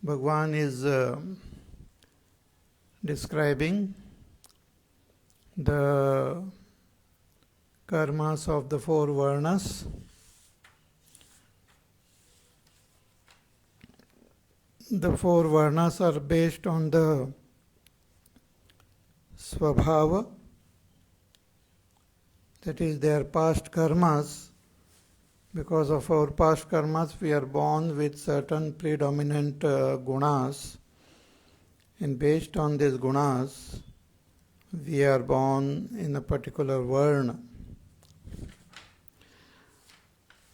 Bhagwan is describing the karmas of the four varnas. The four varnas are based on the svabhava, that is their past karmas. Because of our past karmas, we are born with certain predominant gunas, and based on these gunas, we are born in a particular varna.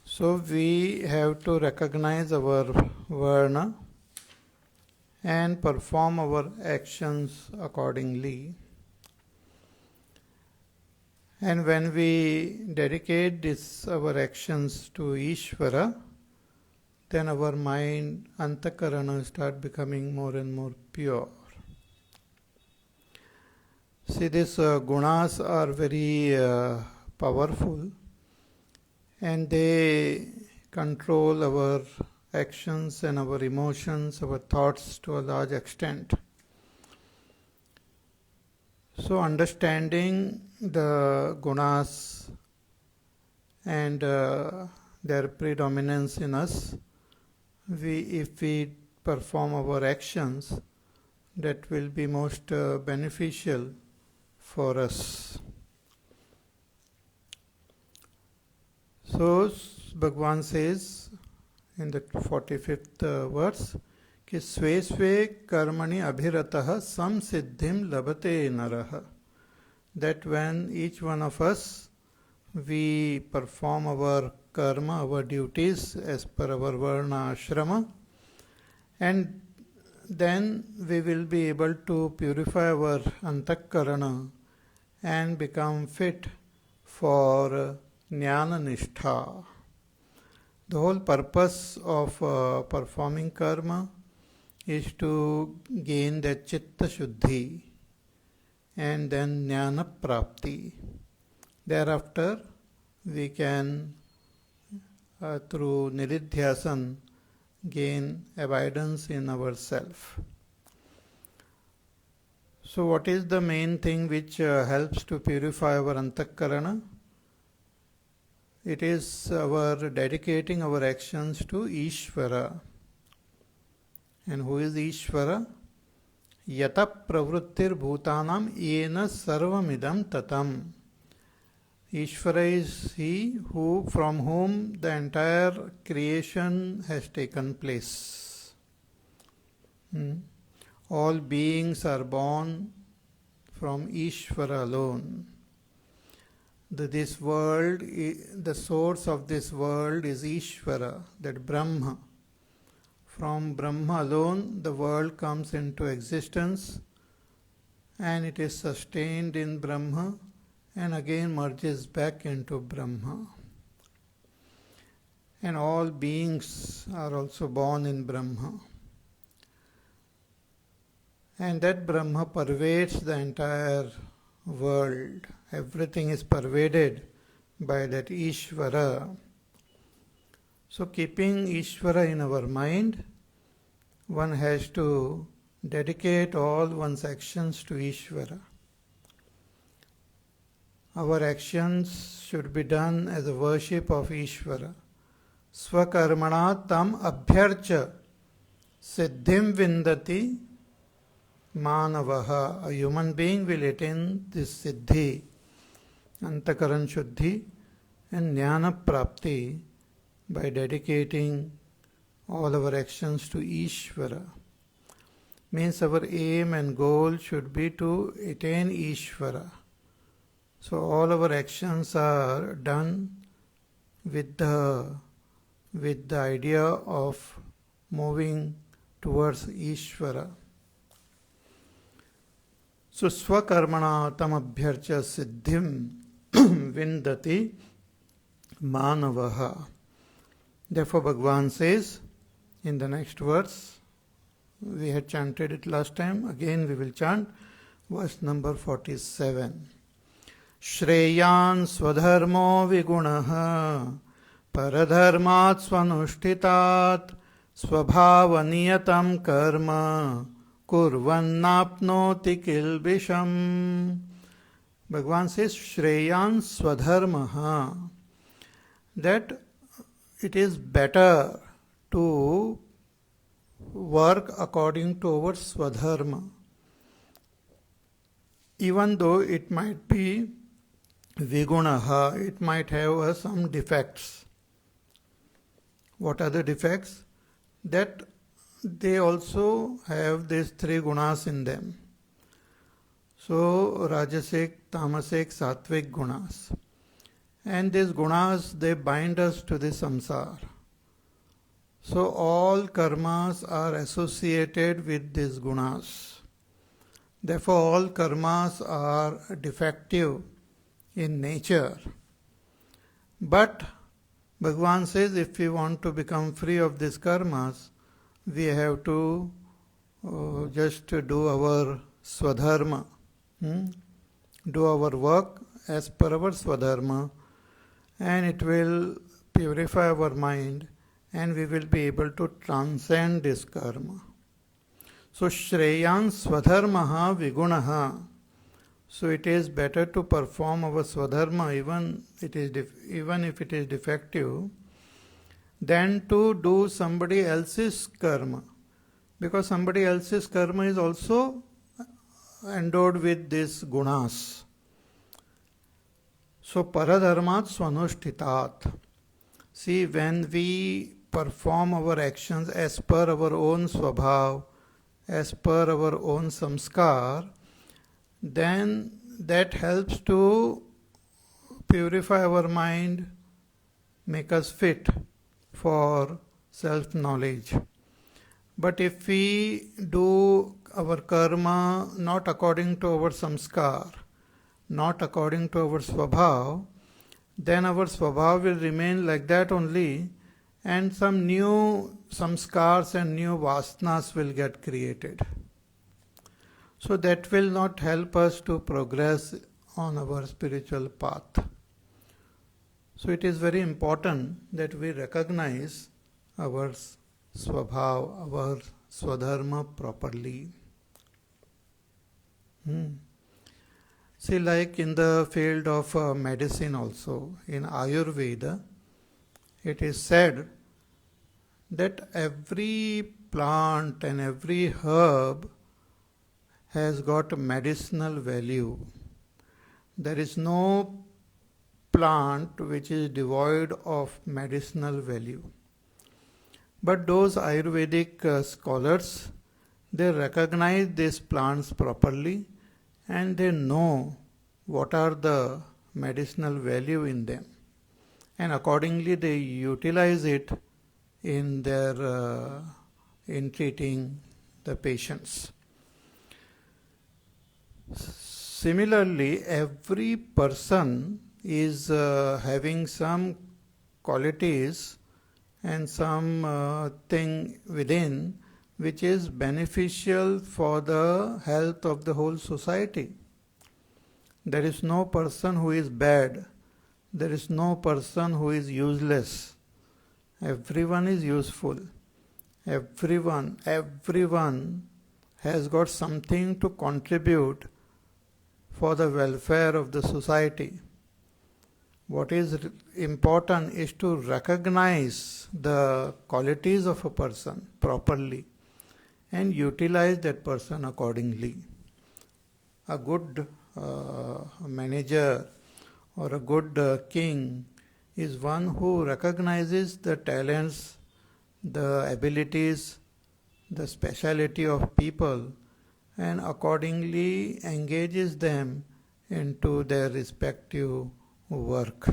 So we have to recognize our varna and perform our actions accordingly. And when we dedicate our actions to Ishvara, then our mind, antakarana, start becoming more and more pure. See, these gunas are very powerful, and they control our actions and our emotions, our thoughts to a large extent. So understanding the gunas and their predominance in us, if we perform our actions, that will be most beneficial for us. So Bhagavan says in the 45th verse, कि स्वे स्वे कर्मणि अभिरतः samsiddhim labate naraha. That when each one of us, we perform our karma, our duties as per our varna ashrama, and then we will be able to purify our antakarana and become fit for jnana nishtha. The whole purpose of performing karma is to gain that chitta shuddhi and then jnana prapti. Thereafter, we can, through nididhyasan, gain abidance in ourself. So what is the main thing which helps to purify our antakarana? It is our dedicating our actions to Ishvara. And who is Ishvara? Yata pravrittir bhutanam yena sarvamidam tatam. Ishvara is he from whom the entire creation has taken place. All beings are born from Ishvara alone. This world, the source of this world is Ishvara, that Brahma. From Brahma alone, the world comes into existence, and it is sustained in Brahma and again merges back into Brahma. And all beings are also born in Brahma. And that Brahma pervades the entire world. Everything is pervaded by that Ishvara. So keeping Ishvara in our mind, one has to dedicate all one's actions to Ishvara. Our actions should be done as a worship of Ishvara. Swakarmana tam abhyarcha siddhim vindati manavaha. A human being will attain this siddhi, antakaran shuddhi and jnana prapti, by dedicating all our actions to Ishvara. Means our aim and goal should be to attain Ishvara. So all our actions are done with the idea of moving towards Ishvara. So swakarmana tam abhyarcha siddhim vindati manavaha. Therefore Bhagavan says in the next verse, we had chanted it last time, again we will chant verse number 47. Shreyan swadharmo vigunaha paradharmat swanushtitat स्वभावनियतं कर्म कुर्वन्नाप्नोति किल्बिषम्. Bhagavan says Shreyan Swadharmaha, that it is better to work according to our Swadharma, even though it might be Vigunaha, it might have some defects. What are the defects? That they also have these three gunas in them. So, Rajasic, Tamasic, Sattvic gunas. And these gunas, they bind us to the samsara. So, all karmas are associated with these gunas. Therefore, all karmas are defective in nature. But Bhagavan says if we want to become free of these karmas, we have to just do our swadharma, do our work as per our swadharma, and it will purify our mind and we will be able to transcend this karma. So Shreyan Swadharmaha Vigunaha. So it is better to perform our swadharma even if it is defective than to do somebody else's karma, because somebody else's karma is also endowed with these gunas. So paradharmat swanushthitat. See, when we perform our actions as per our own swabhav, as per our own samskar, then that helps to purify our mind, make us fit for self-knowledge. But if we do our karma not according to our samskar, not according to our swabhav, then our swabhav will remain like that only, and some new samskars and new vasanas will get created. So that will not help us to progress on our spiritual path. So it is very important that we recognize our swabhav, our swadharma properly. See, like in the field of medicine also, in Ayurveda, it is said that every plant and every herb has got medicinal value. There is no plant which is devoid of medicinal value. But those Ayurvedic scholars, they recognize these plants properly and they know what are the medicinal value in them, and accordingly they utilize it in their in treating the patients. Similarly, every person is having some qualities and some thing within which is beneficial for the health of the whole society. There is no person who is bad. There is no person who is useless. Everyone is useful. Everyone has got something to contribute for the welfare of the society. What is important is to recognize the qualities of a person properly and utilize that person accordingly. A good manager or a good king is one who recognizes the talents, the abilities, the speciality of people and accordingly engages them into their respective work.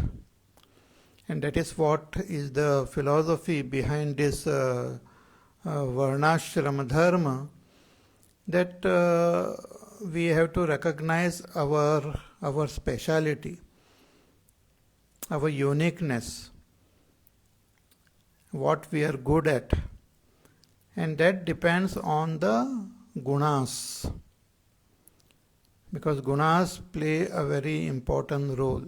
And that is what is the philosophy behind this varnashrama dharma, that we have to recognize our speciality, our uniqueness, what we are good at, and that depends on the gunas, because gunas play a very important role.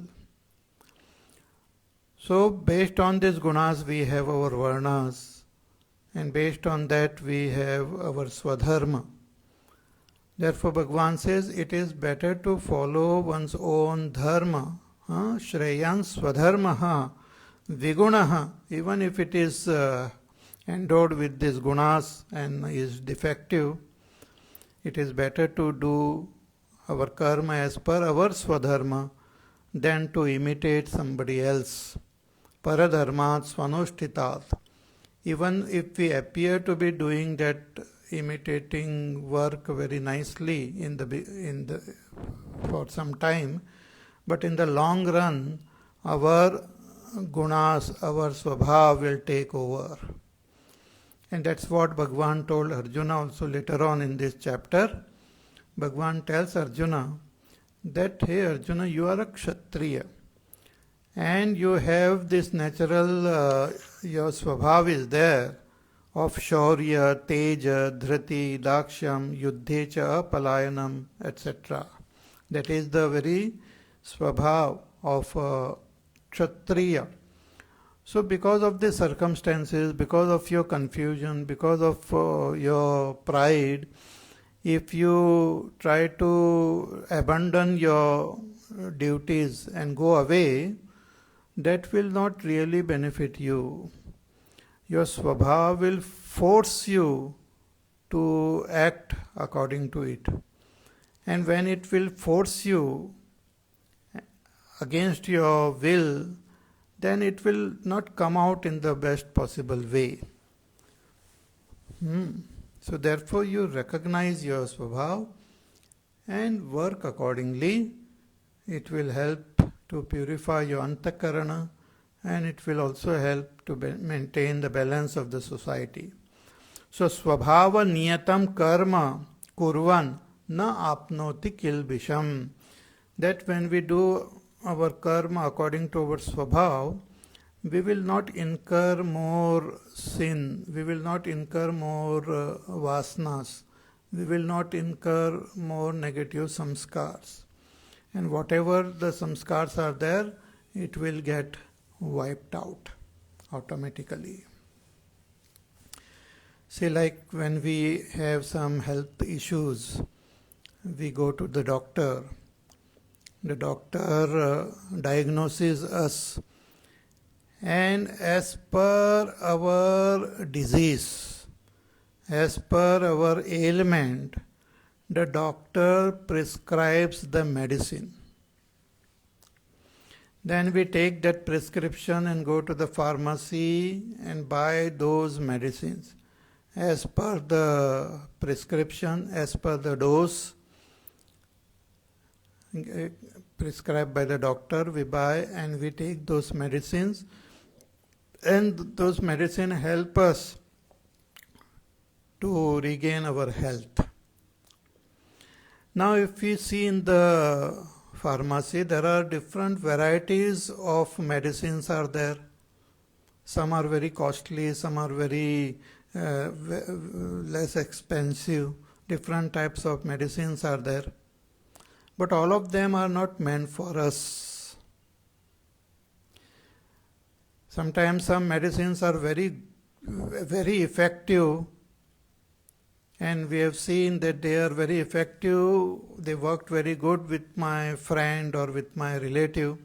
So based on these gunas we have our varnas, and based on that we have our Swadharma. Therefore Bhagavan says it is better to follow one's own dharma, Shreyan Swadharmaha Vigunaha, even if it is endowed with these gunas and is defective, it is better to do our karma as per our Swadharma than to imitate somebody else. Paradharmat Swanushtitat. Even if we appear to be doing that imitating work very nicely for some time, but in the long run our gunas, our swabhav will take over. And that's what Bhagavan told Arjuna also later on in this chapter. Bhagavan tells Arjuna that, hey Arjuna, you are a Kshatriya and you have this natural, your swabhav is there of Shaurya, Teja, Dhriti, Dakshyam, Yuddhecha, Palayanam, etc. That is the very swabhav of Kshatriya. So because of the circumstances, because of your confusion, because of your pride, if you try to abandon your duties and go away, that will not really benefit you. Your swabhav will force you to act according to it. And when it will force you against your will, then it will not come out in the best possible way. So therefore you recognize your swabhav and work accordingly. It will help to purify your antakarana and it will also help to maintain the balance of the society. So swabhava niyatam karma kurvan na apnoti kilbisham. That when we do our karma according to our swabhav, we will not incur more sin, we will not incur more vasanas, we will not incur more negative samskars. And whatever the samskars are there, it will get wiped out automatically. Say like when we have some health issues, we go to the doctor diagnoses us, and as per our disease, as per our ailment, the doctor prescribes the medicine. Then we take that prescription and go to the pharmacy and buy those medicines. As per the prescription, as per the dose prescribed by the doctor, we buy and we take those medicines, and those medicines help us to regain our health. Now if we see in the pharmacy, there are different varieties of medicines are there. Some are very costly, some are very less expensive. Different types of medicines are there. But all of them are not meant for us. Sometimes some medicines are very effective, and we have seen that they are very effective. They worked very good with my friend or with my relative.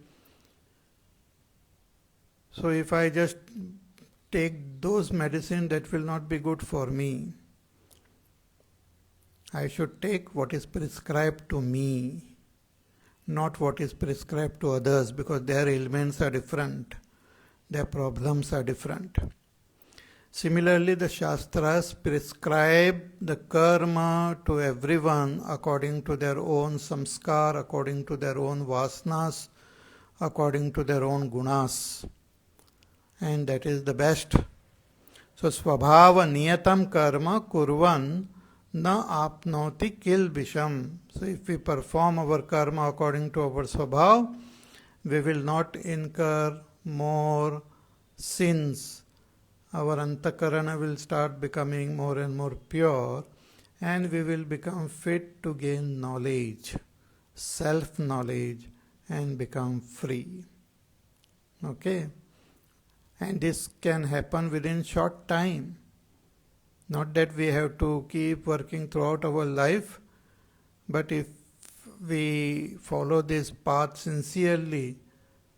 So if I just take those medicines, that will not be good for me. I should take what is prescribed to me, not what is prescribed to others, because their ailments are different, their problems are different. Similarly, the Shastras prescribe the karma to everyone according to their own samskar, according to their own vasanas, according to their own gunas. And that is the best. So, svabhava niyatam karma kurvan na apnoti kilbisham. So if we perform our karma according to our svabhav, we will not incur more sins. Our antakarana will start becoming more and more pure, and we will become fit to gain knowledge, self-knowledge, and become free. Okay? And this can happen within short time. Not that we have to keep working throughout our life, but if we follow this path sincerely,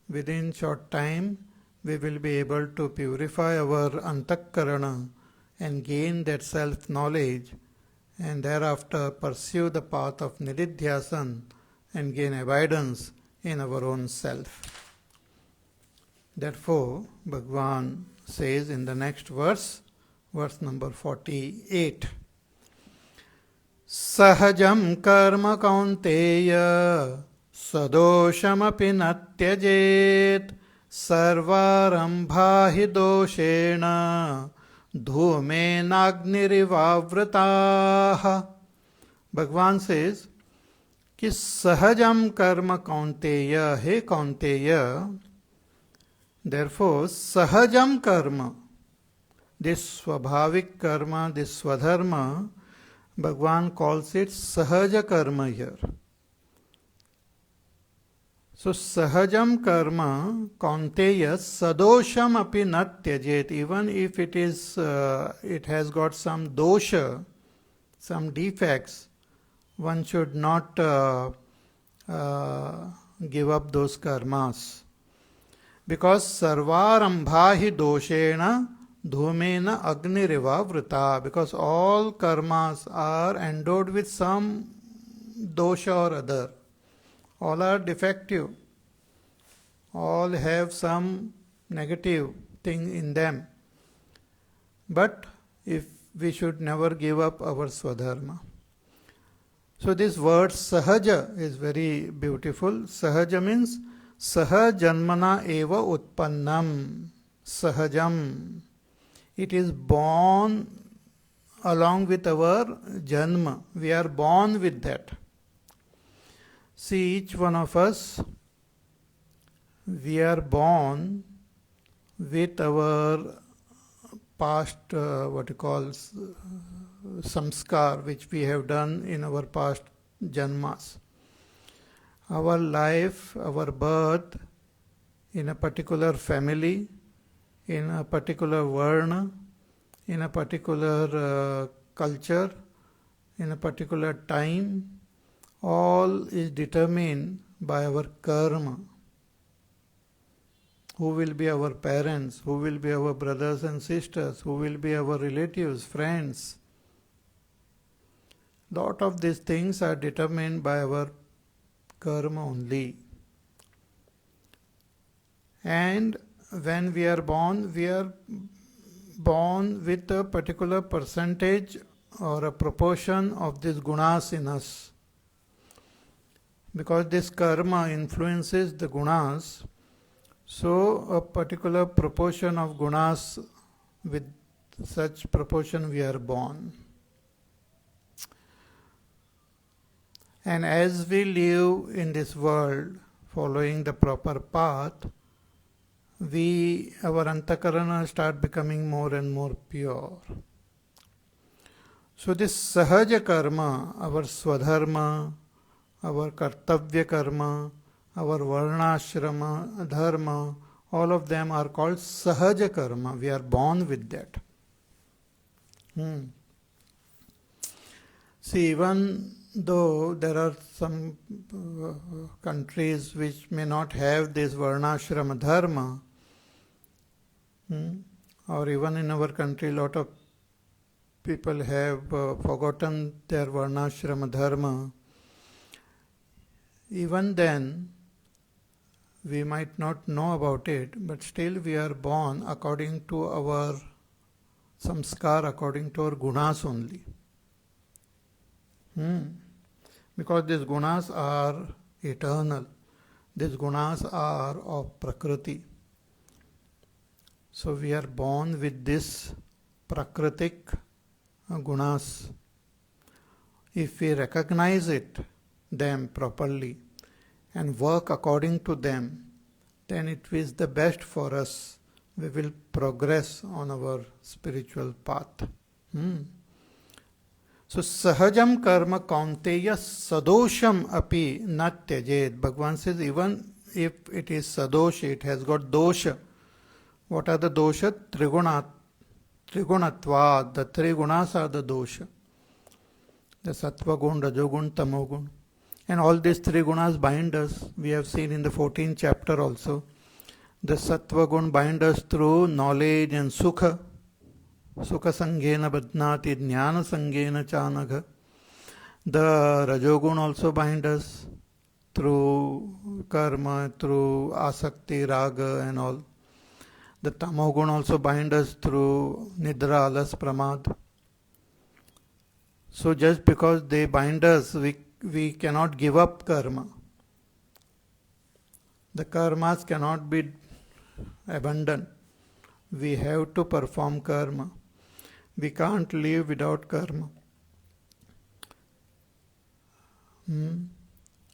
within short time we will be able to purify our antakarana and gain that self-knowledge, and thereafter pursue the path of nididhyasan and gain abidance in our own self. Therefore, Bhagavan says in the next verse, verse number 48, Sahajam karma kaunteya sadoshamapi natyajet sarvarambha hi doshena dhumena Bhagavan says कि सहजम कर्म कौंतेय, हे Kaunteya, therefore सहजम कर्म, this swabhavik karma, this swadharma, Bhagavan calls it sahaja karma here. So sahajam karma kaunteya sadosham api natyajet, even if it is it has got some dosha, some defects, one should not give up those karmas, because sarvarambhahi doshena dhumena agniriva vrita, because all karmas are endowed with some dosha or other. All are defective. All have some negative thing in them. But if we should never give up our swadharma. So this word sahaja is very beautiful. Sahaja means sahajanmana eva utpannam. Sahajam. It is born along with our janma. We are born with that. See, each one of us, we are born with our past, samskar, which we have done in our past janmas. Our life, our birth in a particular family, in a particular varna, in a particular culture, in a particular time, all is determined by our karma. Who will be our parents, who will be our brothers and sisters, who will be our relatives, friends. Lot of these things are determined by our karma only. And when we are born with a particular percentage or a proportion of these gunas in us. Because this karma influences the gunas, so a particular proportion of gunas, with such proportion we are born. And as we live in this world following the proper path, our antakarana start becoming more and more pure. So this sahaja karma, our swadharma, our kartavya karma, our varnashrama, dharma, all of them are called sahaja karma. We are born with that. See, even though there are some countries which may not have this varnashrama dharma, or even in our country, a lot of people have forgotten their varnashrama dharma. Even then, we might not know about it, but still we are born according to our samskar, according to our gunas only. Because these gunas are eternal. These gunas are of Prakriti. So we are born with this Prakritik gunas. If we recognize them properly and work according to them, then it is the best for us. We will progress on our spiritual path. So sahajam karma kaunteya sadosham api natyajet. Bhagavan says even if it is sadosh, it has got dosha. What are the dosha? Triguna. trigunatvad. The three gunas are the dosha. The sattva gun, rajogun, tamogun. And all these three gunas bind us. We have seen in the 14th chapter also. The sattva gun bind us through knowledge and sukha. Sukha sanghena badnati jnana sanghena chanagha. The rajogun also bind us through karma, through asakti, raga and all. The tamogun also bind us through nidra, alas, pramad. So just because they bind us, we cannot give up karma. The karmas cannot be abandoned. We have to perform karma. We can't live without karma.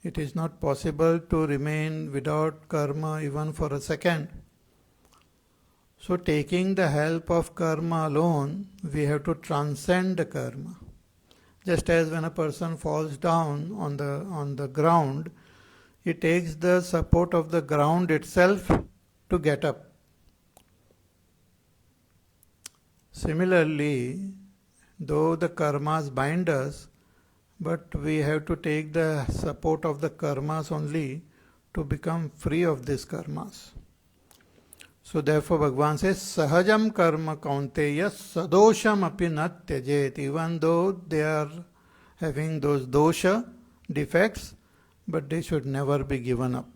It is not possible to remain without karma even for a second. So taking the help of karma alone, we have to transcend the karma. Just as when a person falls down on the ground, he takes the support of the ground itself to get up. Similarly, though the karmas bind us, but we have to take the support of the karmas only to become free of these karmas. So therefore Bhagavan says, Sahajam karma kaunteya sadosham api nat tyajet. Even though they are having those dosha, defects, but they should never be given up.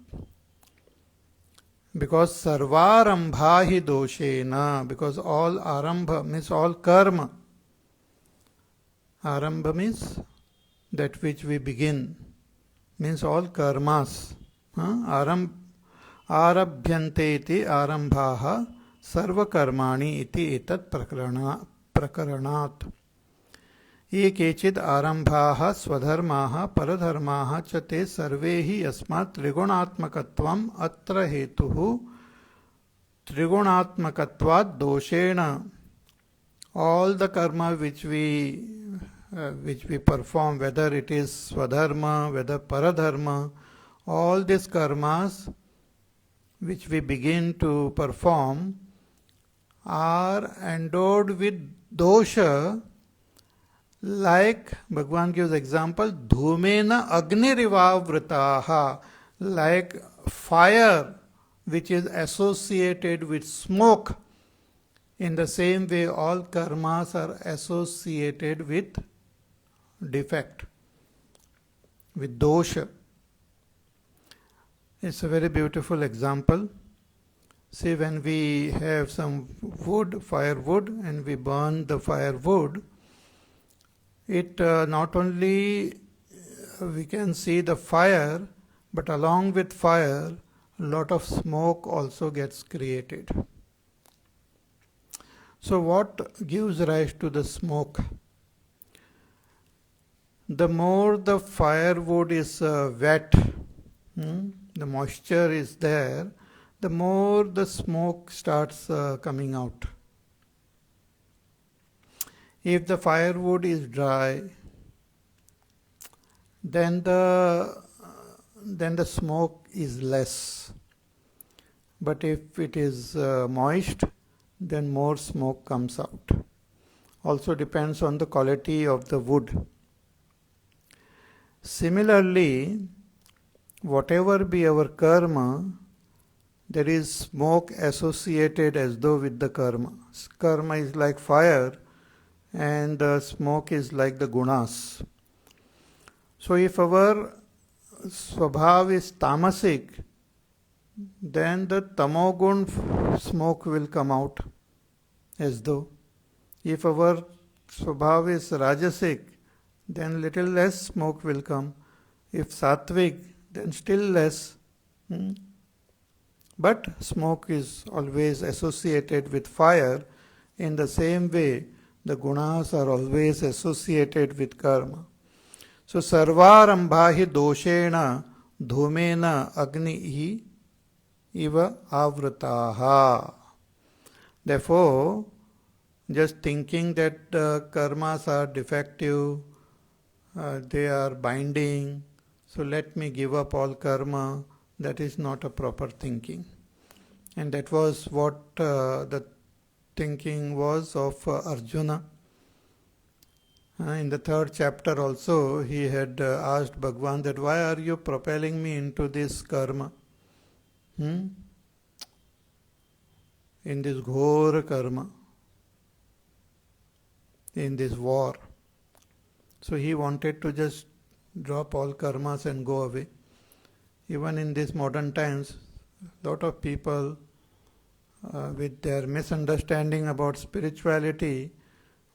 Because sarvarambha hi doshena, because all arambha means all karma. Arambha means that which we begin, means all karmas. Arabhyante iti arambhaha sarva karmani iti etat prakaranat. Ye kechid arambhaha swadharmaha paradharmaha cha te sarve hi yasmat trigunatmakatvam atra hetuhu trigunatmakatvad doshena. All the karma which we perform, whether it is swadharma, whether paradharma, all these karmas which we begin to perform are endowed with dosha, like Bhagavan gives example, dhumena agnirivavritaha, like fire which is associated with smoke. In the same way, all karmas are associated with defect, with dosha. It's a very beautiful example. See, when we have some wood, firewood, and we burn the firewood, it not only we can see the fire, but along with fire, a lot of smoke also gets created. So what gives rise to the smoke? The more the firewood is wet, the moisture is there, the more the smoke starts coming out. If the firewood is dry, then the smoke is less. But if it is moist, then more smoke comes out. Also depends on the quality of the wood. Similarly, whatever be our karma, there is smoke associated as though with the karma. Karma is like fire and the smoke is like the gunas. So if our swabhav is tamasic, then the tamogun smoke will come out as though. If our swabhav is rajasic, then little less smoke will come. If sattvic, then still less. But smoke is always associated with fire. In the same way, the gunas are always associated with karma. So sarvarambhahi doshena dhumena agnihi iva avrataha. Therefore, just thinking that karmas are defective, they are binding, so let me give up all karma, that is not a proper thinking. And that was what the thinking was of Arjuna. In the third chapter also, he had asked Bhagwan that why are you propelling me into this karma? In this ghora karma, in this war. So he wanted to just drop all karmas and go away. Even in these modern times, a lot of people with their misunderstanding about spirituality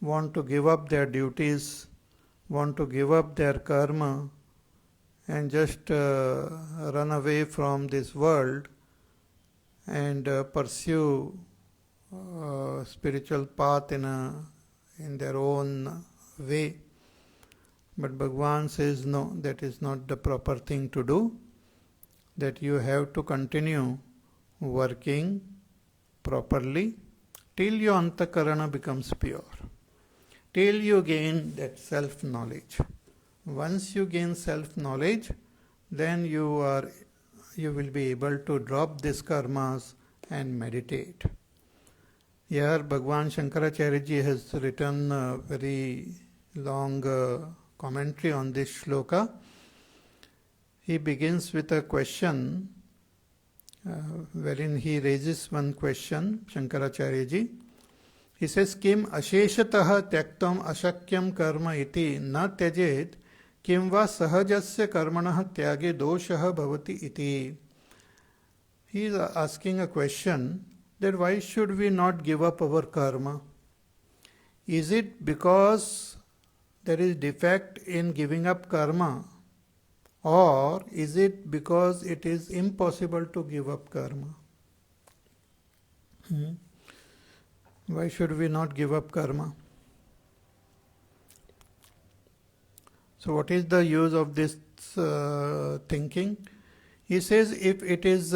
want to give up their duties, want to give up their karma and just run away from this world and pursue spiritual path in their own way. But Bhagwan says no, that is not the proper thing to do, that you have to continue working properly till your antakarana becomes pure, till you gain that self-knowledge. Once you gain self-knowledge, then you will be able to drop these karmas and meditate. Here Bhagwan Shankaracharya ji has written a very long commentary on this shloka. He begins with a question wherein he raises one question, Shankaracharya ji. He says, Kim asheshatah tyaktam ashakyam karma iti na tyajet kim va sahajasya karmanah tyage doshah bhavati iti. He is asking a question that why should we not give up our karma? Is it because there is defect in giving up karma, or is it because it is impossible to give up karma? Why should we not give up karma? So what is the use of this thinking? He says if it is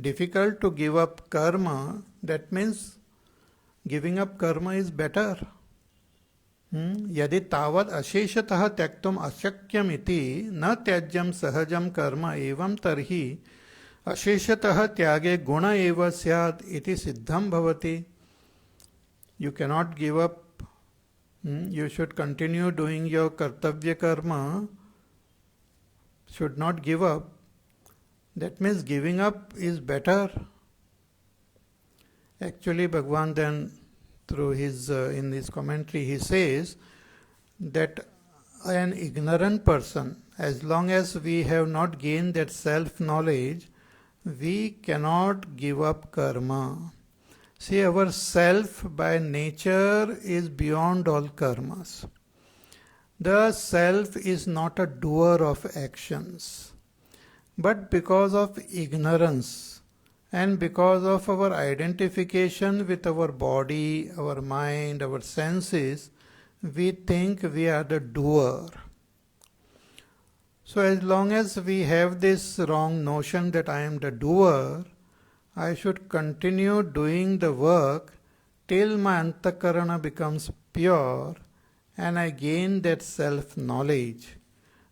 difficult to give up karma, that means giving up karma is better. यदि तावत् अशेषतः त्यक्तुम् अशक्यम् इति न त्याज्यं सहजं कर्म एवं तर्हि अशेषतः त्यागे गुण एव स्यात् इति सिद्धं भवति. You cannot give up. You should continue doing your kartavya karma. Should not give up. That means giving up is better. Actually, Bhagwan then, through his in his commentary, he says that an ignorant person, as long as we have not gained that self-knowledge, we cannot give up karma. See, our self by nature is beyond all karmas. The self is not a doer of actions, but because of ignorance, and because of our identification with our body, our mind, our senses, we think we are the doer. So as long as we have this wrong notion that I am the doer, I should continue doing the work till my antakarana becomes pure and I gain that self-knowledge.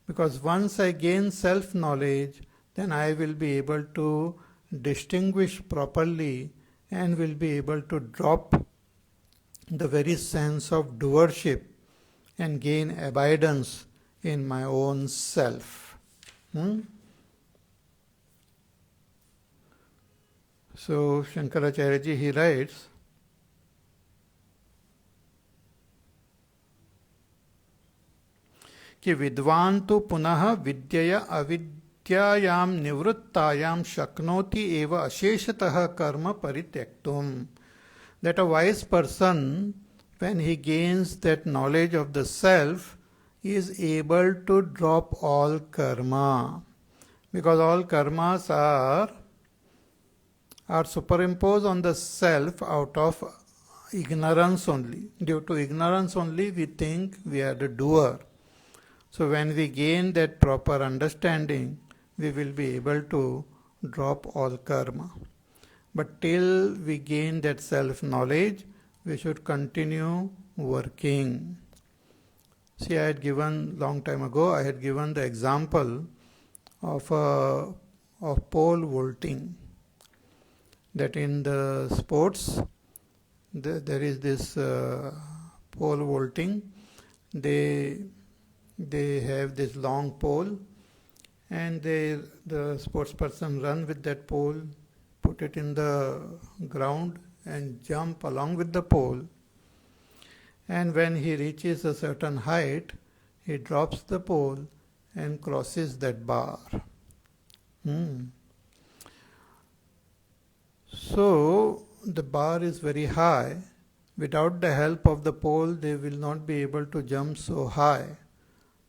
Because once I gain self-knowledge, then I will be able to distinguish properly and will be able to drop the very sense of doership and gain abidance in my own self. So Shankaracharya ji, he writes, कि विद्वान तो पुनः विद्यया अविद्यायाम निवृत्तायाम शक्नोति एव अशेषतः कर्म परित्यक्तुम. That a wise person, when he gains that knowledge of the self, is able to drop all karma, because all karmas are superimposed on the self out of ignorance only. Due to ignorance only we think we are the doer. So when we gain that proper understanding, we will be able to drop all karma. But till we gain that self-knowledge, we should continue working. See, I had given, long time ago, I had given the example of a of pole vaulting. That in the sports, there is this pole vaulting. They have this long pole, and the sports person run with that pole, put it in the ground and jump along with the pole. And when he reaches a certain height, he drops the pole and crosses that bar. So the bar is very high. Without the help of the pole, they will not be able to jump so high.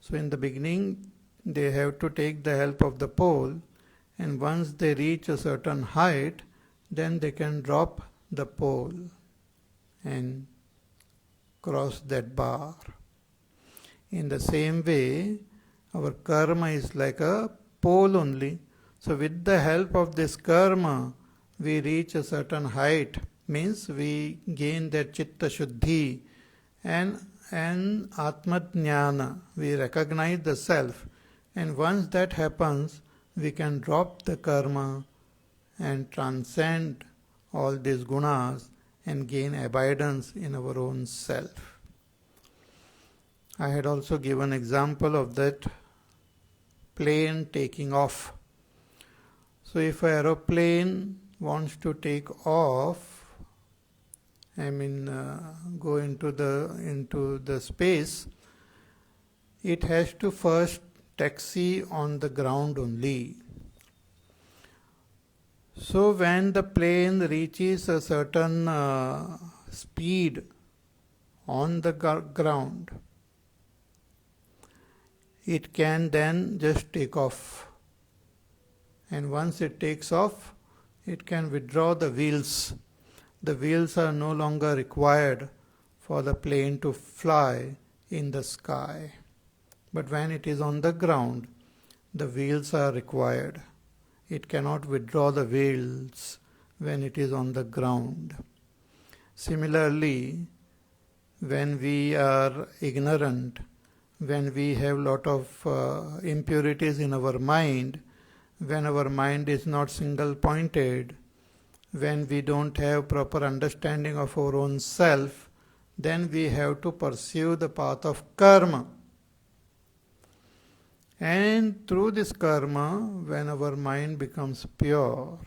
So in the beginning, they have to take the help of the pole, and once they reach a certain height, then they can drop the pole and cross that bar. In the same way, our karma is like a pole only. So with the help of this karma, we reach a certain height, means we gain that chitta shuddhi and atma jnana. We recognize the self, and once that happens, we can drop the karma and transcend all these gunas and gain abidance in our own self. I had also given example of that plane taking off. So if an aeroplane wants to take off, go into the space, it has to first taxi on the ground only. So when the plane reaches a certain speed on the ground, it can then just take off. And once it takes off, it can withdraw the wheels. The wheels are no longer required for the plane to fly in the sky. But when it is on the ground, the wheels are required. It cannot withdraw the wheels when it is on the ground. Similarly, when we are ignorant, when we have lot of impurities in our mind, when our mind is not single-pointed, when we don't have proper understanding of our own self, then we have to pursue the path of karma. And through this karma, when our mind becomes pure,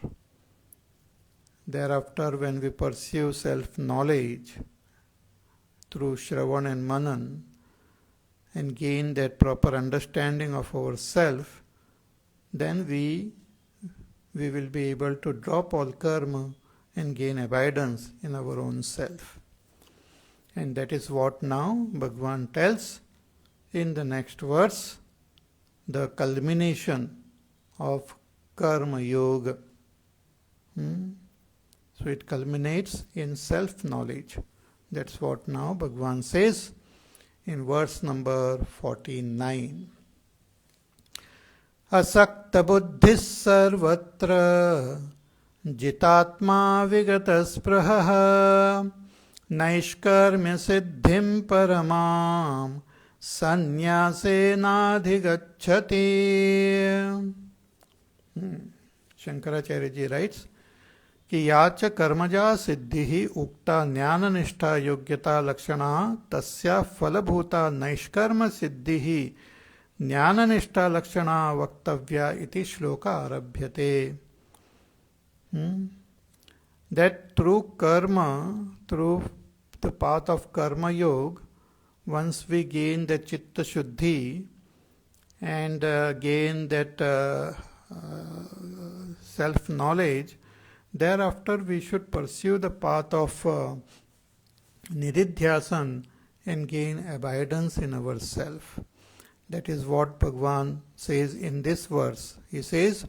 thereafter when we pursue self-knowledge through Shravan and Manan and gain that proper understanding of ourself, then we will be able to drop all karma and gain abidance in our own self. And that is what now Bhagavan tells in the next verse, the culmination of karma yoga. So it culminates in self-knowledge. That's what now Bhagavan says in verse number 49. Asakta buddhis sarvatra jitatma vigataspraha naishkarmya siddhim paramam sanyasenadhigacchati. Shankaracharya ji writes कि याच कर्मजा सिद्धि ही उक्ता ज्ञान निष्ठा योग्यता लक्षणा तस्या फलभूता नैष्कर्म सिद्धि ही ज्ञान निष्ठा लक्षणा वक्तव्या इति श्लोका आरभ्यते. That through karma, through the path of karma yoga, once we gain the chitta shuddhi and gain that self-knowledge, thereafter we should pursue the path of nididhyasan and gain abidance in ourself. That is what Bhagavan says in this verse. He says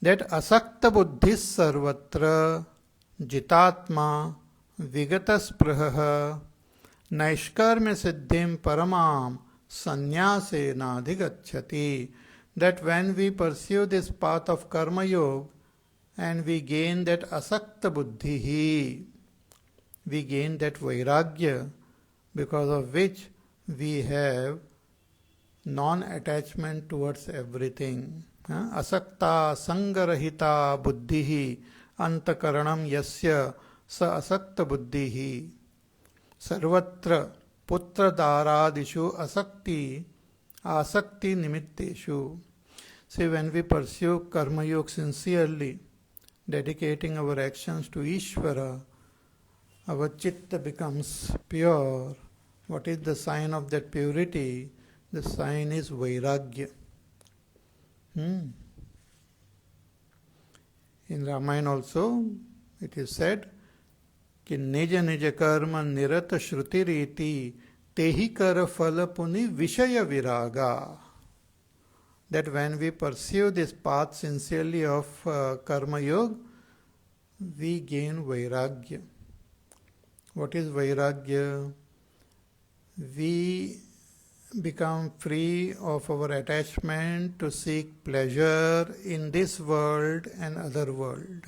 that asakta buddhis sarvatra jitatma vigataspraha naishkarmya siddhim paramam sannyasena adhigacchati. That when we pursue this path of karma yoga and we gain that asakta buddhi, we gain that vairagya, because of which we have non-attachment towards everything. असक्ता संगरहिता बुद्धि अंतकरणम यस्य स असक्त बुद्धि सर्वत्र पुत्रदारादिषु आसक्ति निमित्तेषु. See, when we pursue karma yoga sincerely, dedicating our actions to Ishvara, our chitta becomes pure. What is the sign of that purity? The sign is vairagya. In Ramayana also it is said कि निज निज कर्म निरत श्रुति रीति तेहि कर फल पुनि विषय विरागा. That when we pursue this path sincerely of karma yoga, we gain vairagya. What is vairagya? We become free of our attachment to seek pleasure in this world and other world.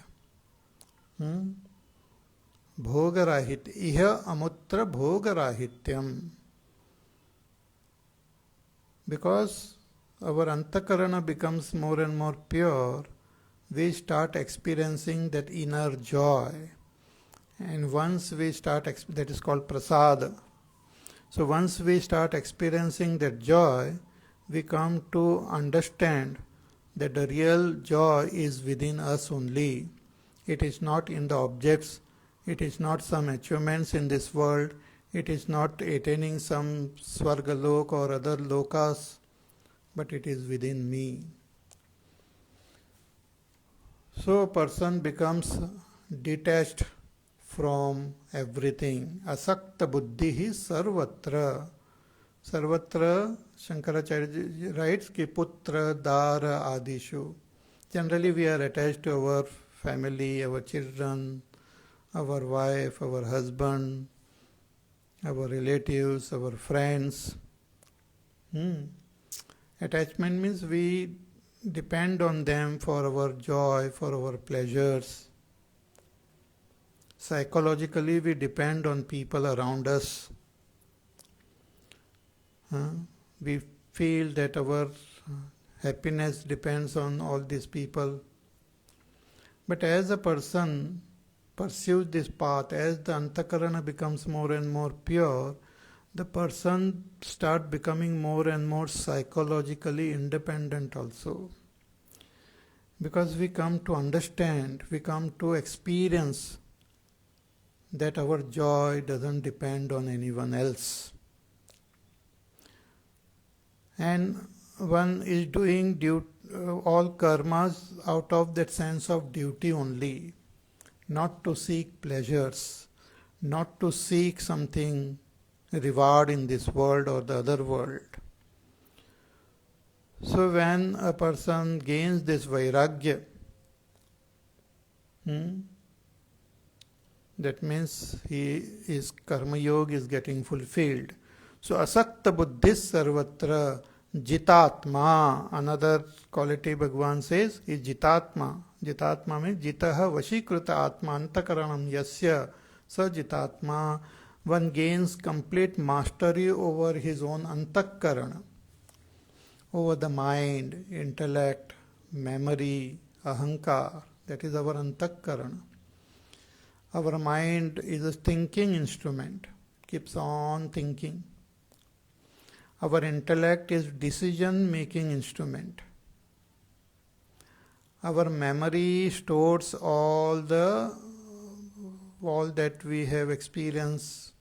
Bhogarahit iha amutra bhogarahityam. Because our antakarana becomes more and more pure, we start experiencing that inner joy. And once we start, that is called prasada. So once we start experiencing that joy, we come to understand that the real joy is within us only. It is not in the objects, it is not some achievements in this world, it is not attaining some Swargalok or other lokas, but it is within me. So a person becomes detached from everything. Asakta buddhi sarvatra. Sarvatra, Shankaracharya writes, ki putra, dara, adishu. Generally we are attached to our family, our children, our wife, our husband, our relatives, our friends. Attachment means we depend on them for our joy, for our pleasures. Psychologically, we depend on people around us. We feel that our happiness depends on all these people. But as a person pursues this path, as the antakarana becomes more and more pure, the person starts becoming more and more psychologically independent also. Because we come to understand, we come to experience that our joy doesn't depend on anyone else. And one is doing all karmas out of that sense of duty only, not to seek pleasures, not to seek something reward in this world or the other world. So when a person gains this vairagya, that means his karma yoga is getting fulfilled. So asakta buddhis sarvatra jitatma. Another quality Bhagavan says is jitatma. Jitatma means jitaha vashikrita atma antakaranam yasya sa jitatma. One gains complete mastery over his own antakarana, over the mind, intellect, memory, ahankar. That is our antakarana. Our mind is a thinking instrument, keeps on thinking. Our intellect is decision-making instrument. Our memory stores all that we have experienced.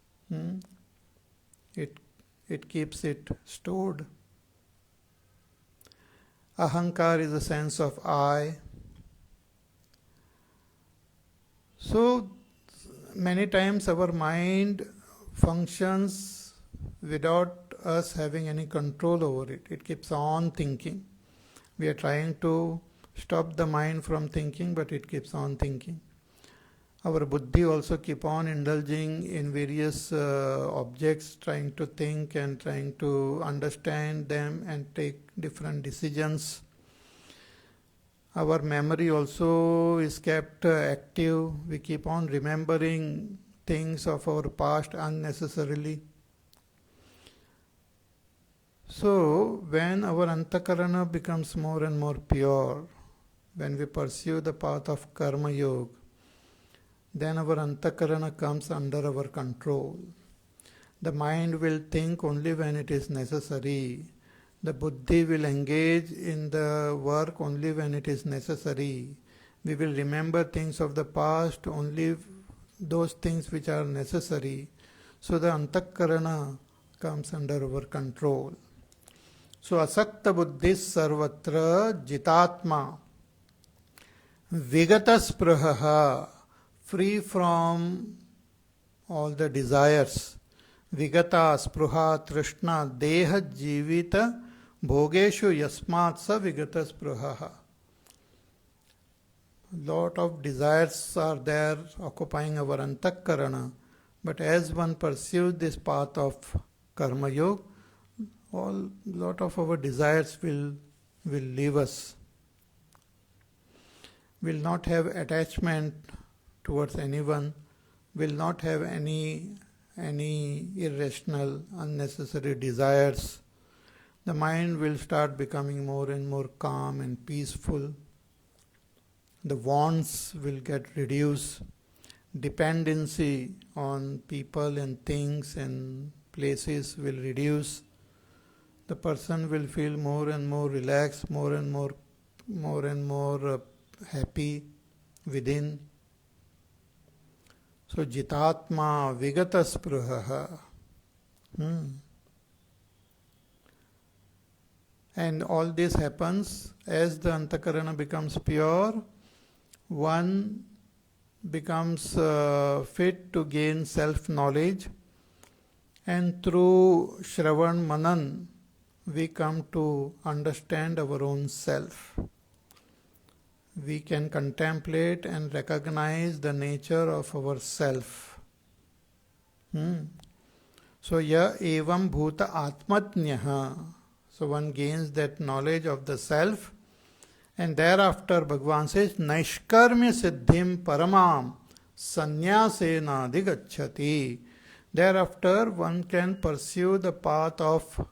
It keeps it stored. Ahankar is a sense of I. So many times our mind functions without us having any control over it. It keeps on thinking. We are trying to stop the mind from thinking, but it keeps on thinking. Our buddhi also keep on indulging in various objects, trying to think and trying to understand them and take different decisions. Our memory also is kept active. We keep on remembering things of our past unnecessarily. So, when our antakarana becomes more and more pure, when we pursue the path of karma yoga, then our antakarana comes under our control. The mind will think only when it is necessary. The buddhi will engage in the work only when it is necessary. We will remember things of the past, only those things which are necessary. So the antakarana comes under our control. So asakta buddhis sarvatra jitatma vigata spruhaha, free from all the desires. Vigata spruha trishna deha jivita bhogeshu yasmat sa vigata spruhaha. Lot of desires are there occupying our antakarana, but as one pursues this path of karma yoga, all lot of our desires will leave us. Will not have attachment towards anyone, will not have any irrational, unnecessary desires. The mind will start becoming more and more calm and peaceful. The wants will get reduced. Dependency on people and things and places will reduce. The person will feel more and more relaxed, more and more happy within. So jitatma vigata spruhaha. And all this happens as the antakarana becomes pure. One becomes fit to gain self-knowledge, and through Shravan Manan we come to understand our own self. We can contemplate and recognize the nature of our self. So ya evam bhuta atmatnyaha. So one gains that knowledge of the self, and thereafter Bhagavan says Naishkarmya siddhim paramam sannyasena adhigacchati. Thereafter one can pursue the path of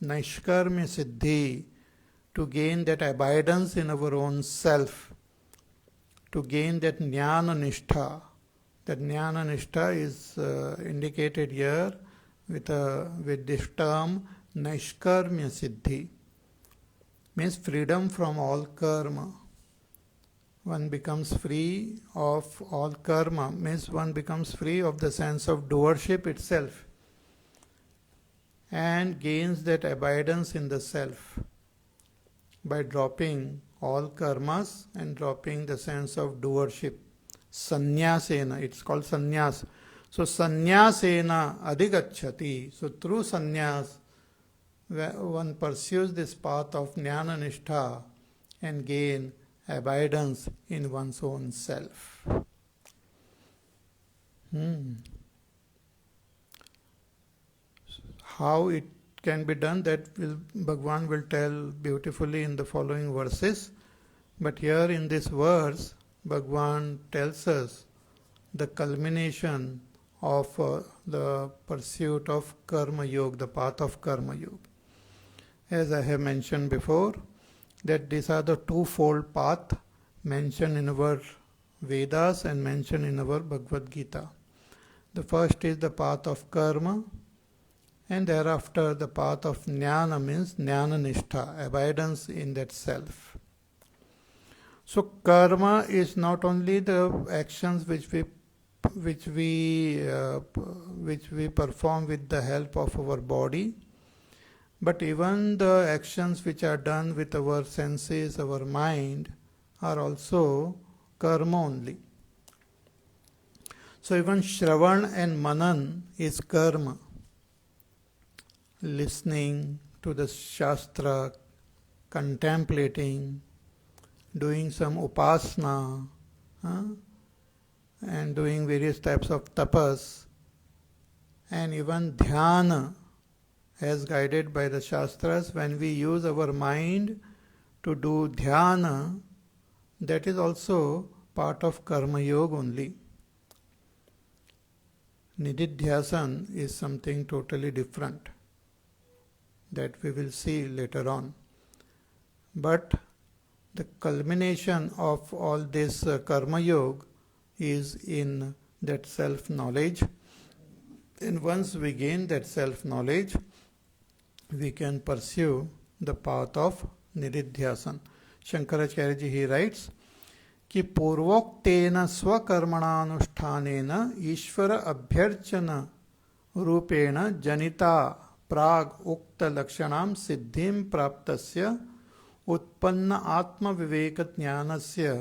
Naishkarmya siddhi, to gain that abidance in our own self, to gain that jnana nishtha. That jnana nishtha is indicated here with this term Naishkarmya siddhi. Means freedom from all karma. One becomes free of all karma, means one becomes free of the sense of doership itself, and gains that abidance in the self by dropping all karmas and dropping the sense of doership. Sannyasena, it's called sannyas. So sannyasena adhigacchati. So through sannyas, one pursues this path of jnana nishtha and gain abidance in one's own self. How it can be done, that Bhagavan will tell beautifully in the following verses. But here in this verse, Bhagavan tells us the culmination of the pursuit of Karma Yoga, the path of Karma Yoga. As I have mentioned before, that these are the twofold path mentioned in our Vedas and mentioned in our Bhagavad Gita. The first is the path of karma, and thereafter the path of jnana, means jnana nishtha, abidance in that self. So karma is not only the actions which we perform with the help of our body, but even the actions which are done with our senses, our mind, are also karma only. So even Shravan and Manan is karma. Listening to the Shastra, contemplating, doing some upasana, and doing various types of tapas, and even dhyana, as guided by the Shastras. When we use our mind to do dhyana, that is also part of Karma Yoga only. Nididhyasan is something totally different. that we will see later on. But the culmination of all this karma yoga is in that self-knowledge. And once we gain that self-knowledge, we can pursue the path of Nididhyasana. Shankaracharya ji, he writes कि पूर्वोक्तेन स्वकर्मणानुष्ठानेन ईश्वर अभ्यर्चन रूपेण जनिता प्राग उक्त लक्षणां सिद्धिं प्राप्तस्य उत्पन्न आत्मविवेक ज्ञानस्य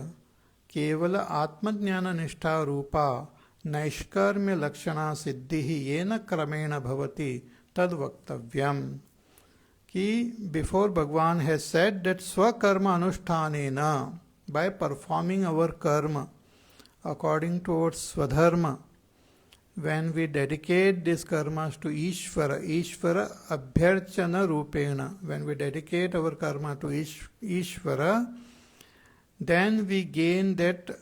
केवल आत्मज्ञान निष्ठा रूपा नैष्कर्म्य लक्षणा सिद्धि येन क्रमेण भवति तद वक्तव्यम. कि before Bhagwan has said that स्वकर्म अनुष्ठानेन, by performing our karma according to our swadharma, when we dedicate these karmas to Ishvara, Ishvara abhyarchana rupena, when we dedicate our karma to Ishvara, then we gain that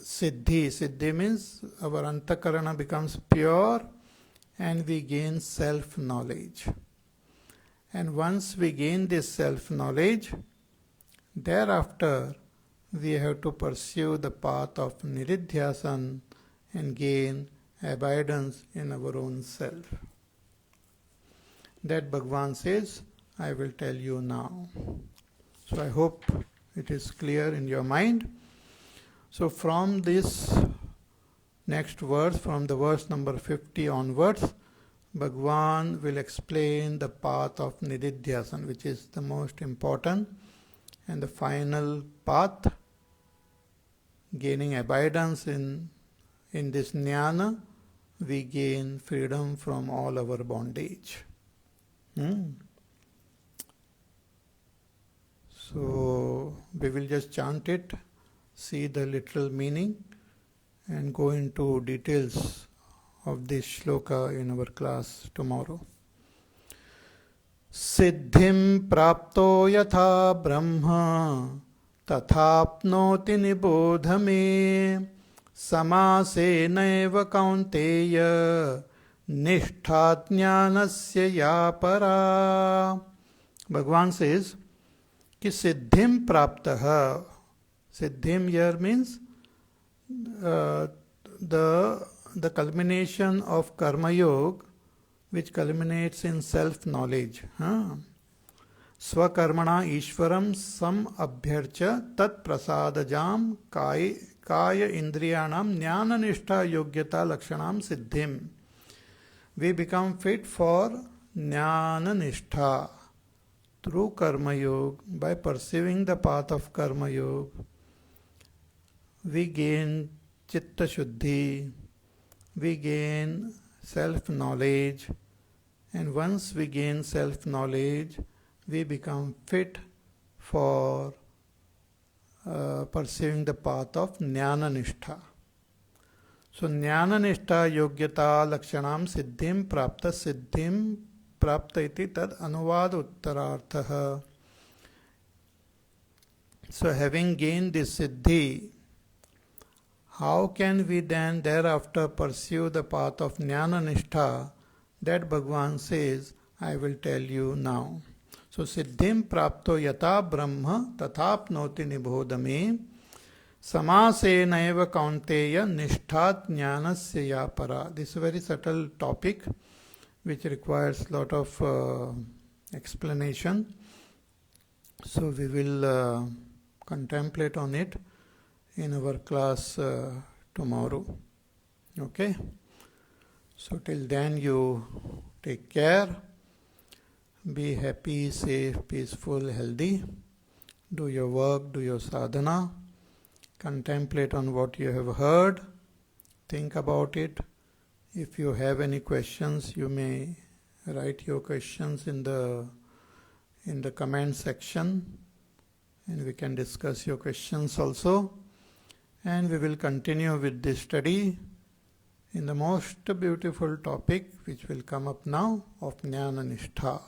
siddhi. Siddhi means our antakarana becomes pure and we gain self-knowledge. And once we gain this self-knowledge, thereafter, we have to pursue the path of Nididhyasana and gain abidance in our own self. That Bhagavan says, I will tell you now. So I hope it is clear in your mind. So from this next verse, from the verse number 50 onwards, Bhagavan will explain the path of Nididhyasana, which is the most important and the final path, gaining abidance in this jnana, we gain freedom from all our bondage. So we will just chant it, see the literal meaning, and go into details of this shloka in our class tomorrow. सिद्धिं प्राप्तो यथा ब्रह्म तथाप्नोति निबोध मे समासेनैव कौन्तेय निष्ठा ज्ञानस्य या परा. Bhagavan says कि सिद्धिं प्राप्तः, सिद्धिं here means the culmination of karma yoga, which culminates in self-knowledge. Swakarmana Ishwaram sam abhyarcha tat prasadajam kaya indriyanam jnana nishtha yogyata lakshanam siddhim. We become fit for jnana nishtha through karma yoga. By pursuing the path of karma yoga, we gain chitta shuddhi, we gain self-knowledge, and once we gain self-knowledge, we become fit for pursuing the path of jnana-nishtha. So jnana-nishtha yogyata lakshanam siddhim prapta iti tad anuvada uttararthaha. So having gained this siddhi, how can we then thereafter pursue the path of jnana-nishtha? That Bhagavan says, I will tell you now. So siddhim prapto yata brahma tathapnoti nibodhame samasenaiva kaunteya nishthat jnanasya ya para. This is a very subtle topic which requires a lot of explanation. So we will contemplate on it in our class tomorrow. Okay? So till then you take care. Be happy, safe, peaceful, healthy. Do your work, do your sadhana. Contemplate on what you have heard. Think about it. If you have any questions, you may write your questions in the comment section, and we can discuss your questions also. And we will continue with this study in the most beautiful topic which will come up now of Jnana-nishtha.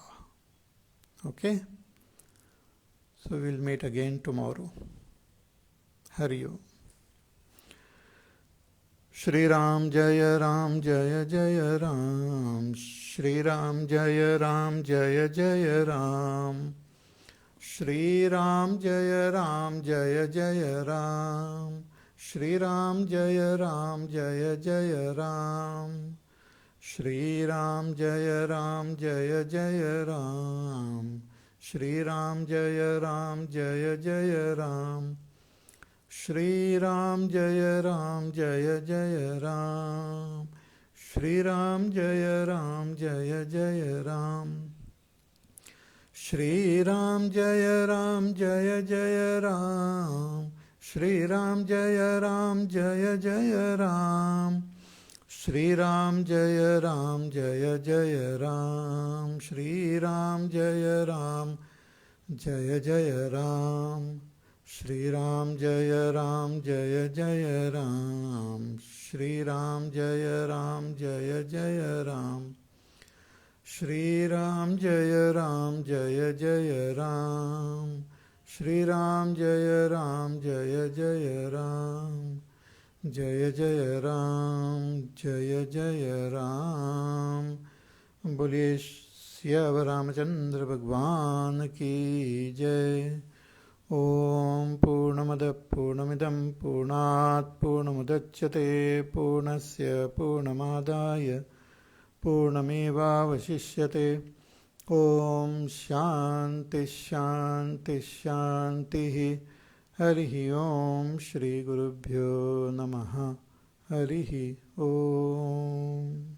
Okay? So we'll meet again tomorrow. Hari Om. Shri Ram Jaya Ram Jaya Jaya Ram. Shri Ram जय जय राम, श्री राम जय जय राम, श्री राम जय जय राम, श्री राम जय जय राम, श्री राम जय जय राम, श्री राम जय जय राम, श्री राम जय जय राम, श्री राम जय जय राम, श्री राम जय जय राम, श्री राम जय जय राम, श्री राम जय जय राम, श्री राम जय जय राम, श्री राम जय जय राम, श्री राम जय जय राम, श्री राम जय जय राम, जय जय राम, जय जय राम। बोलिए सियावर रामचंद्र भगवान की जय। ओम पूर्णमदः पूर्णमिदं पूर्णात् पूर्णमुदच्यते पूर्णस्य पूर्णमादाय पूर्णमेवावशिष्यते। ओम शांति शांति शांति। हरिः ओम श्री गुरुभ्यो नमः। हरिः ओम।